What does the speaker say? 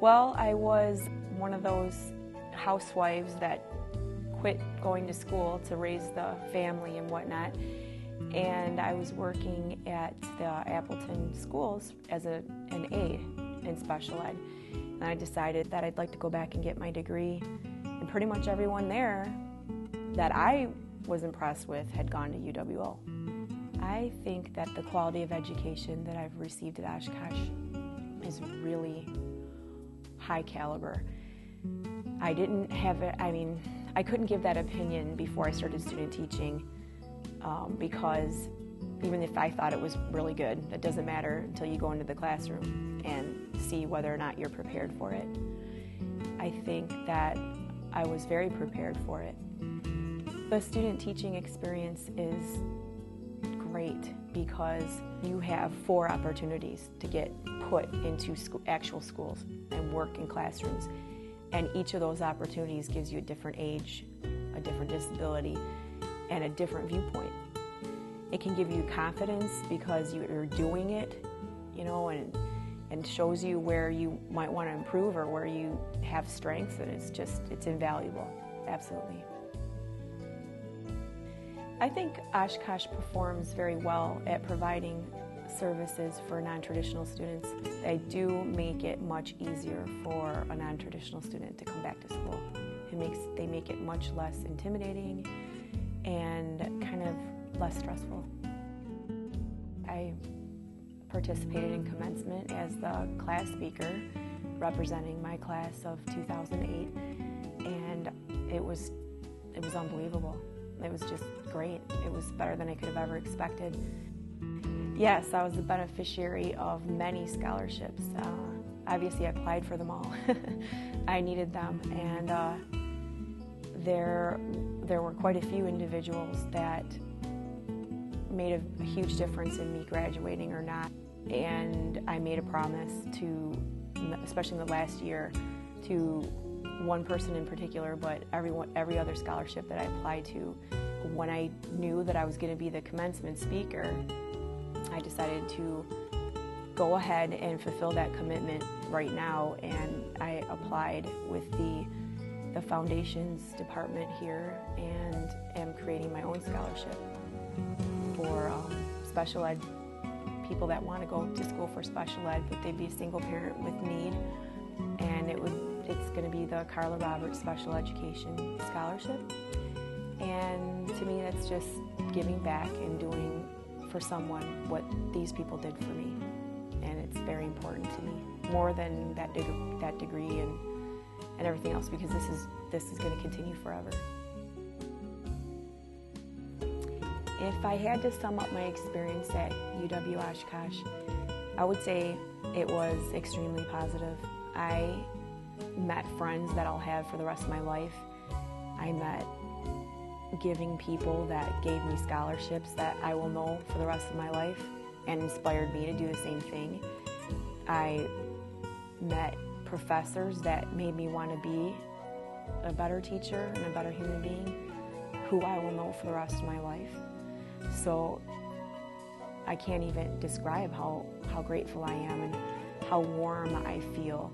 Well, I was one of those housewives that quit going to school to raise the family and whatnot, and I was working at the Appleton schools as an aide in special ed. And I decided that I'd like to go back and get my degree, and pretty much everyone there that I was impressed with had gone to UWO. I think that the quality of education that I've received at Oshkosh is really high caliber. I couldn't give that opinion before I started student teaching because even if I thought it was really good, that doesn't matter until you go into the classroom and see whether or not you're prepared for it. I think that I was very prepared for it. The student teaching experience is great because you have 4 opportunities to get put into actual schools and work in classrooms. And each of those opportunities gives you a different age, a different disability, and a different viewpoint. It can give you confidence because you're doing it, and shows you where you might want to improve or where you have strengths, and it's invaluable, absolutely. I think Oshkosh performs very well at providing services for non-traditional students. They do make it much easier for a non-traditional student to come back to school. They make it much less intimidating and kind of less stressful. I participated in commencement as the class speaker representing my class of 2008, and it was unbelievable. It was just great. It was better than I could have ever expected. Yes, I was the beneficiary of many scholarships. Obviously, I applied for them all. I needed them, and there were quite a few individuals that made a huge difference in me graduating or not. And I made a promise to, especially in the last year, to one person in particular, but every other scholarship that I applied to. When I knew that I was going to be the commencement speaker, I decided to go ahead and fulfill that commitment right now, and I applied with the foundations department here and am creating my own scholarship for special ed people that want to go to school for special ed, but they'd be a single parent with need, and it's going to be the Carla Special Education Scholarship. And to me, that's just giving back and doing for someone what these people did for me, and it's very important to me, more than that degree and everything else, because this is going to continue forever. If I had to sum up my experience at UW Oshkosh, I would say it was extremely positive. I met friends that I'll have for the rest of my life. I met giving people that gave me scholarships that I will know for the rest of my life and inspired me to do the same thing. I met professors that made me want to be a better teacher and a better human being who I will know for the rest of my life. So I can't even describe how grateful I am and how warm I feel